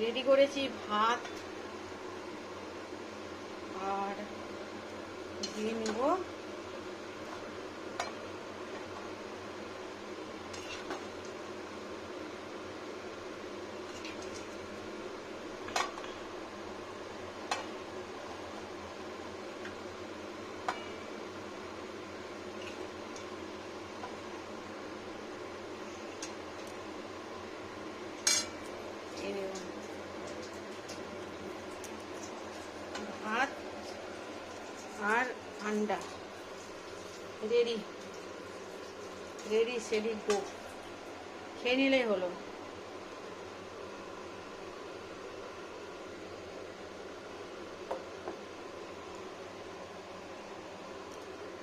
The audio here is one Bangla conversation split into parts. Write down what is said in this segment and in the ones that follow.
রেডি করেছি ভাত আর দিয়ে নিব ভাত আর আন্ডা রেডি রেডি সেডি গো, খেয়ে নিলেই হলো।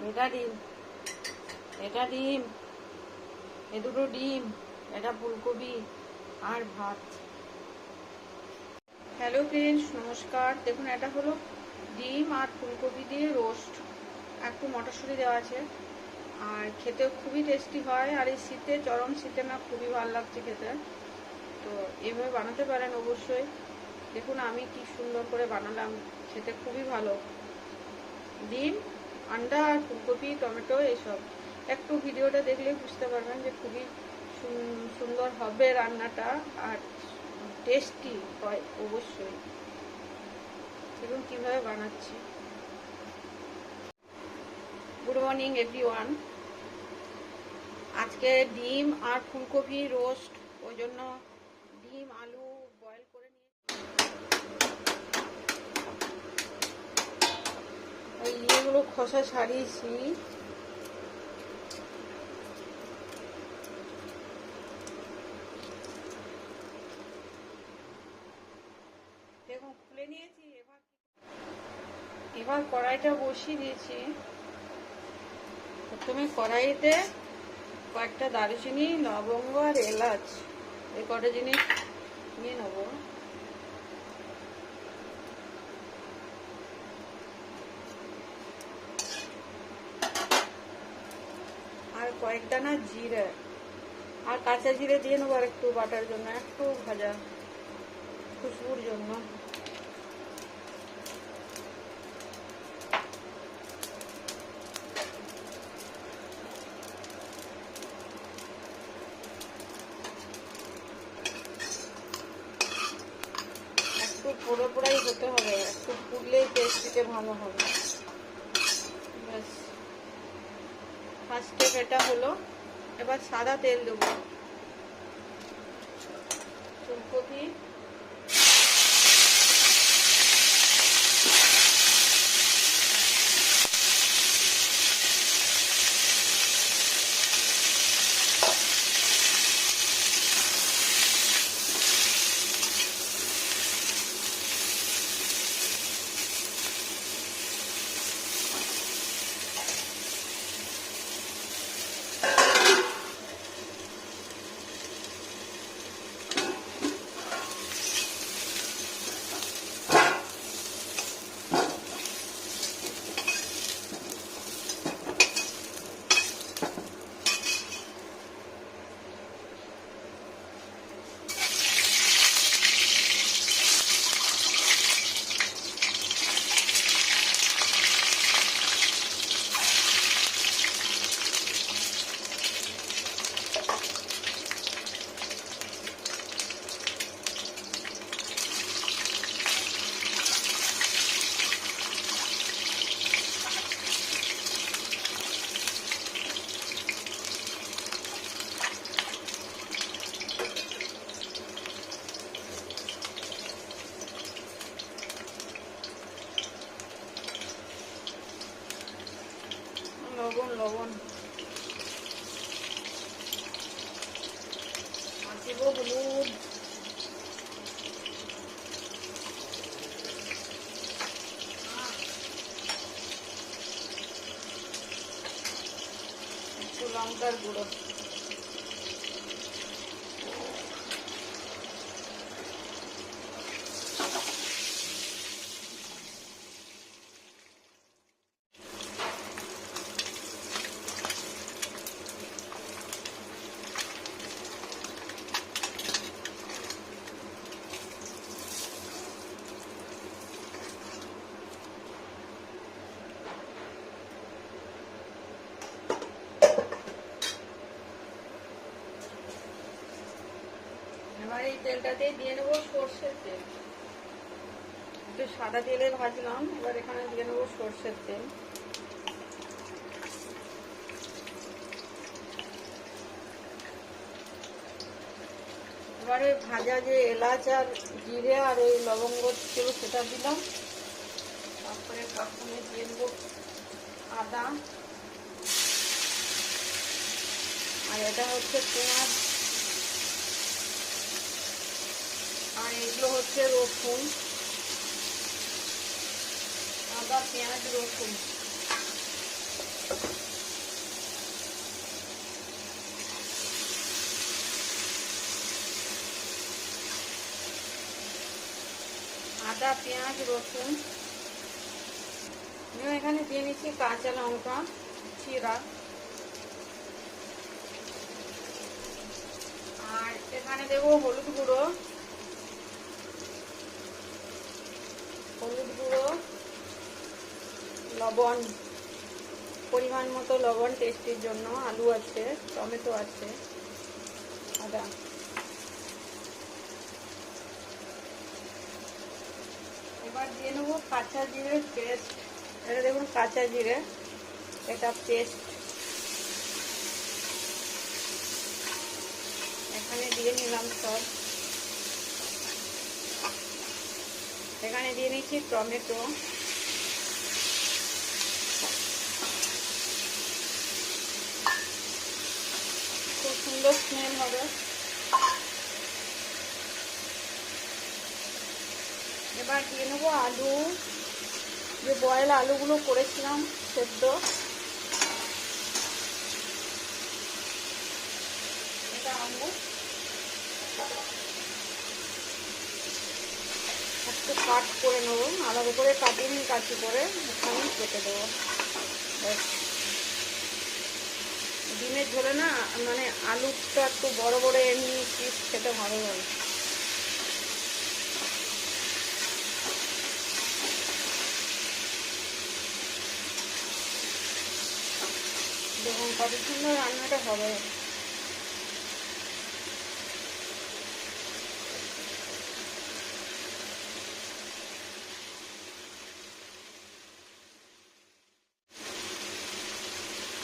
এটা ডিম, এটা ডিম, এ দুটো ডিম, এটা ফুলকপি আর ভাত। হ্যালো ফ্রেন্ডস, নমস্কার। দেখুন এটা হলো ডিম আর ফুলকপি দিয়ে রোস্ট, একটু মটরশুঁটি দেওয়া আছে, আর খেতেও খুবই টেস্টি হয়। আর এই শীতে, চরম শীতে না, খুবই ভালো লাগছে খেতে। তো এইভাবে বানাতে পারেন অবশ্যই। দেখুন আমি কি সুন্দর করে বানালাম, খেতে খুবই ভালো। ডিম, আন্ডা আর ফুলকপি, টমেটো এইসব। একটু ভিডিওটা দেখলে বুঝতে পারবেন যে খুবই সুন্দর হবে রান্নাটা, আর টেস্টি হয় অবশ্যই। দেখুন কিভাবে বানাচ্ছি। Good morning everyone. আজকে ডিম আর ফুলকপি রোস্ট, ওই জন্য ডিম আলু বয়েল করে নিয়ে ওই ইয়েগুলো খোসা ছাড়িয়েছি। দেখুন খুলে নিয়েছি। এবার কড়াইটা বসিয়ে দিয়েছি। প্রথমে কড়াইতে কয়েকটা দারুচিনি, লবঙ্গ আর এলাচ, এই কটা জিনিস নিয়ে নেব। আর কয়েকটা না জিরে, আর কাঁচা জিরে দিয়ে নেবো আর একটু বাটার জন্য, একটু ভাজা খুশবুর জন্য। একটু পোড়ো পোড়াই হতে হবে, একটু পুড়লেই টেস্টিতে ভালো হবে। ব্যাস, ফার্স্ট স্টেপ এটা হলো। এবার সাদা তেল দেবো। ফুলকপি, লবণ লবণ আর দেব হলুদ, একটু লঙ্কার গুঁড়ো। এবার এই তেলটাতেই দিয়ে নেবো সর্ষের তেল। একটু সাদা তেলে ভাজলাম, এবার এখানে দিয়ে নেবো সর্ষের তেল। এবারে ভাজা যে এলাচ আর জিরে আর ওই লবঙ্গ ছিল সেটা দিলাম। তারপরে প্রথমে দিয়ে দেবো আদা, আর এটা হচ্ছে পেঁয়াজ, আর এগুলো হচ্ছে রসুন। আদা, পেঁয়াজ, রসুন। আদা, পেঁয়াজ, রসুন। এখানে দিয়ে নিচ্ছি কাঁচা লঙ্কা চিরা, আর এখানে দেবো হলুদ গুঁড়ো, লবণ, পরিমাণ মতো লবণ টেস্টির জন্য। আলু আছে, টমেটো আছে, আদা। এবার দিয়ে নেবো কাঁচা জিরের পেস্ট। এটা দেখুন কাঁচা জিরে, এটা পেস্ট এখানে দিয়ে নিলাম সব। এখানে দিয়ে নিচ্ছি টমেটো, খুব সুন্দর স্মেল হবে। এবার দিয়ে নেবো আলু, যে বয়েল আলুগুলো করেছিলাম সেদ্ধ, এটা আলু একটু কাট করে নেবো, আলাদা করে কাটিয়ে নিয়ে কাটি করে এখানে কেটে দেবো। ডিমের ঝোলে না মানে আলুটা একটু বড় বড় এমনি পিস খেতে ভালো লাগে। দেখুন কত সুন্দর রান্নাটা হবে।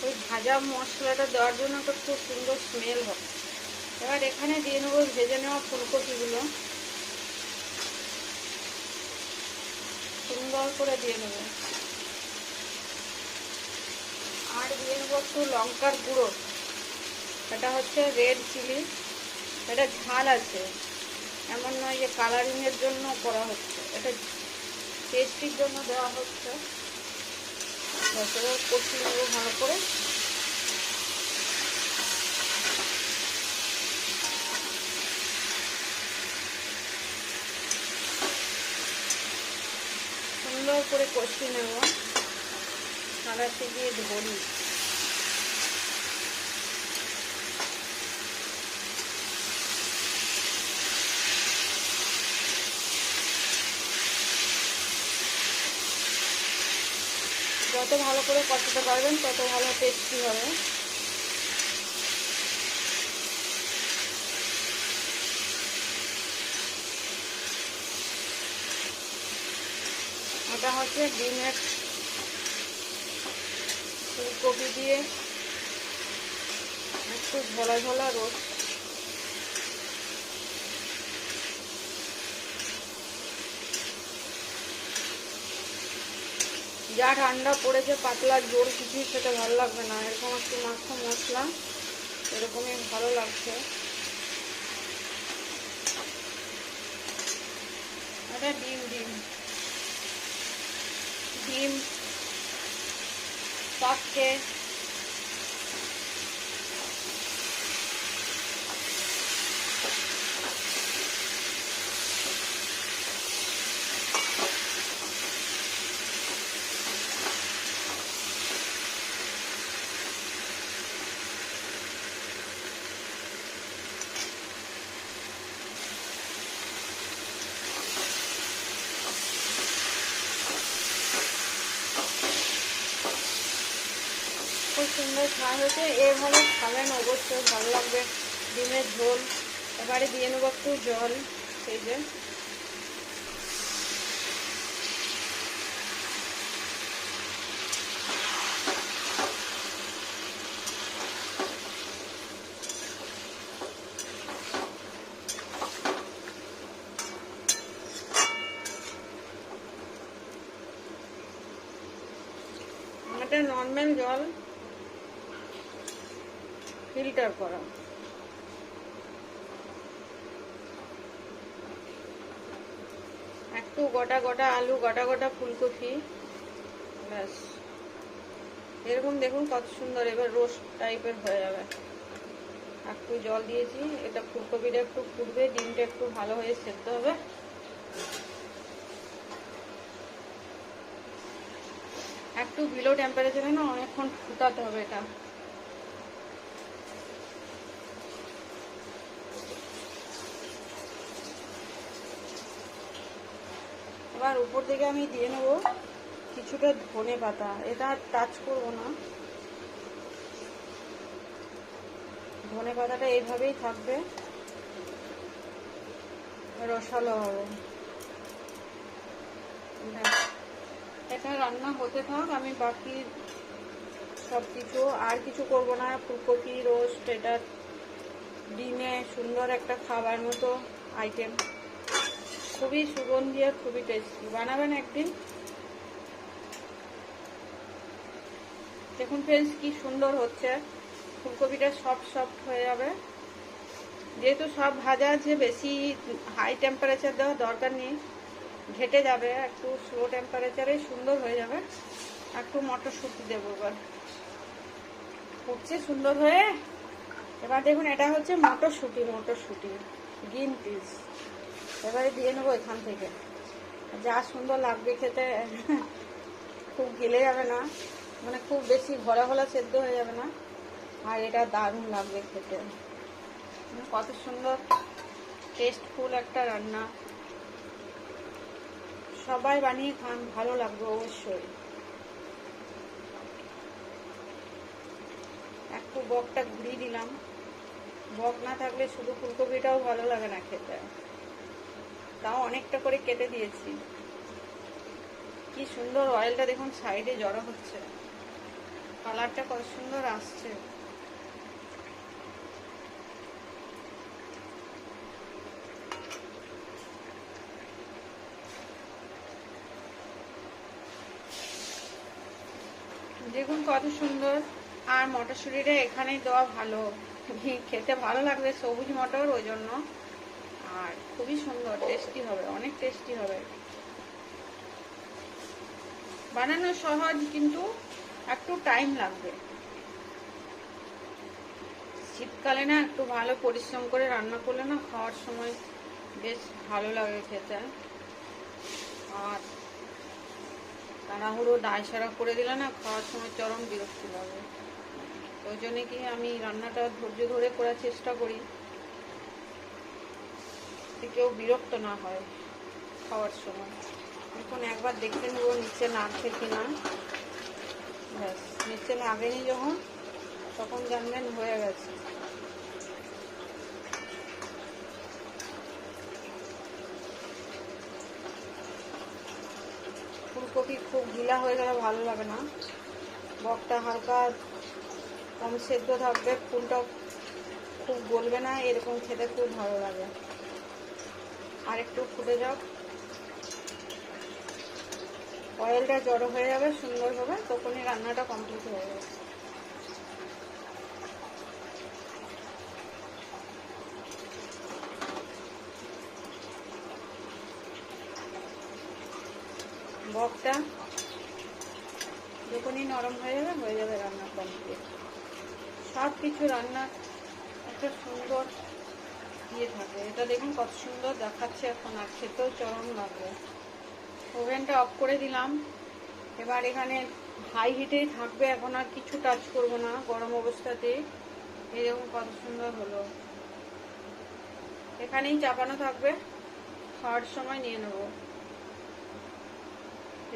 ওই ভাজা মশলাটা দেওয়ার জন্য একটা খুব সুন্দর স্মেল হয়। এবার এখানে দিয়ে নেবো ভেজে নেওয়া ফুলকপিগুলো, সুন্দর করে দিয়ে নেবো। আর দিয়ে নেবো একটু লঙ্কার গুঁড়ো, এটা হচ্ছে রেড চিলি, এটা ঝাল আছে, এমন নয় যে কালারিংয়ের জন্য করা হচ্ছে, এটা টেস্টির জন্য দেওয়া হচ্ছে। কষিয়ে নেবো ভালো করে। সুন্দর করে কষিয়ে নেব, সারাতে দিয়ে ধরি। যত ভালো করে কষাতে পারবেন তত ভালো টেস্টি হবে। এটা হচ্ছে ডিমের ফুলকপি দিয়ে একটু ঝোলা ঝোলা রোস্ট। যা ঠান্ডা পড়েছে, পাতলা জোর কিছুই খেতে ভালো লাগবে না, এরকম একটু মাখো মশলা এরকমই ভালো লাগছে। এটা ডিম ডিম ডিম 4টে, খুব সুন্দর স্বাদ হয়েছে। এভাবে খাবেন অবশ্যই ভালো লাগবে। ডিমের ঝোল এবারে দিয়ে নেবো একটু জল। এই যে এটা নর্মাল জল, ফিল্টার করা। একটু গোটা গোটা আলু, গোটা গোটা ফুলকপি, ব্যাস এরকম দেখুন কত সুন্দর এবার রোস্ট টাইপের হয়ে যাবে। একটু জল দিয়েছি, এটা ফুলকপিটা একটু ফুটবে, ডিমটা একটু ভালো হয়ে সেদ্ধ হবে। একটু বিলো টেম্পারেচারে না অনেকক্ষণ ফুটাতে হবে এটা। এবার উপর থেকে আমি দিয়ে নেবো কিছুটা ধনে পাতা। এটা টাচ করবো না, ধনে পাতাটা এইভাবেই থাকবে, রসালো হবে। এটা রান্না হতে থাক, আমি বাকি সব কিছু আর কিছু করবো না। ফুলকপি রোস্ট, এটা ডিমে সুন্দর একটা খাবার মতো আইটেম, খুবই সুগন্ধি আর খুবই টেস্টি। বানাবেন একদিন। দেখুন ফ্রেন্ডস কি সুন্দর হচ্ছে, ফুলকপিটা সফট হয়ে যাবে। যেহেতু সব ভাজা আছে, বেশি হাই টেম্পারেচার দেওয়ার দরকার নেই, ঘেটে যাবে। একটু স্লো টেম্পারেচারে সুন্দর হয়ে যাবে। একটু মটরশুঁটি দেবো এবার, ফুটছে সুন্দর হয়ে। এবার দেখুন এটা হচ্ছে মটরশুঁটি গ্রিন পিস। এবারে দিয়ে নেবো এখান থেকে। যা সুন্দর লাগবে খেতে, খুব গেলে যাবে না, মানে খুব বেশি ঘোলা ঘোলা সেদ্ধ হয়ে যাবে না, আর এটা দারুণ লাগবে খেতে। কত সুন্দর টেস্টফুল একটা রান্না, সবাই বানিয়ে খান, ভালো লাগবে অবশ্যই। একটু বকটা ঘুরিয়ে দিলাম, বক না থাকলে শুধু ফুলকপিটাও ভালো লাগে না খেতে, তাও অনেকটা করে কেটে দিয়েছি। কি সুন্দর অয়েলটা দেখুন সাইডে জড়ো হচ্ছে, কালারটা কত সুন্দর আসছে। দেখুন কত সুন্দর। আর মটরশুঁটিটা এখানেই দেওয়া ভালো, খেতে ভালো লাগবে, সবুজ মটর ওই জন্য। আর খুবই সুন্দর টেস্টি হবে, অনেক টেস্টি হবে। বানানো সহজ, কিন্তু একটু টাইম লাগবে। শীতকালে না একটু ভালো পরিশ্রম করে রান্না করলে না খাওয়ার সময় বেশ ভালো লাগে খেতে। আর তাড়াহুড়ো দায় সারা করে দিলে না খাওয়ার সময় চরম বিরক্তি লাগে। ওই জন্য কি আমি রান্নাটা ধৈর্য ধরে করার চেষ্টা করি, কেউ বিরক্ত না হয় খাওয়ার সময়। এখন একবার দেখে নেবো নিচে নাড়ছে কিনা। ব্যাস নিচে লাগেনি যখন, তখন জানবেন হয়ে গেছে। ফুলকপি খুব গিলা হয়ে গেলে ভালো লাগে না, বকটা হালকা কম সেদ্ধ থাকবে, ফুলটা খুব গলবে না, এরকম খেতে খুব ভালো লাগে। আর একটু ফুটে যাক, অয়েলটা জড়ো হয়ে যাবে সুন্দরভাবে, তখনই রান্নাটা কমপ্লিট হয়ে যাবে। বকটা যখনই নরম হয়ে যাবে রান্না কমপ্লিট। সব কিছু রান্না একটা সুন্দর দিয়ে থাকে। এটা দেখুন কত সুন্দর দেখাচ্ছে এখন, আর খেতেও চরম লাগবে। ওভেনটা অফ করে দিলাম। এবার এখানে হাই হিটেই থাকবে, এখন আর কিছু টাচ করব না, গরম অবস্থাতেই। এরকম কত সুন্দর হলো, এখানেই চাপানো থাকবে, খাওয়ার সময় নিয়ে নেব।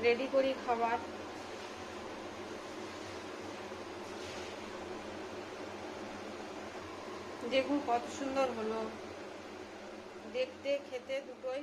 রেডি করি খাবার। দেখুন কত সুন্দর হলো, দেখতে খেতে দুটোই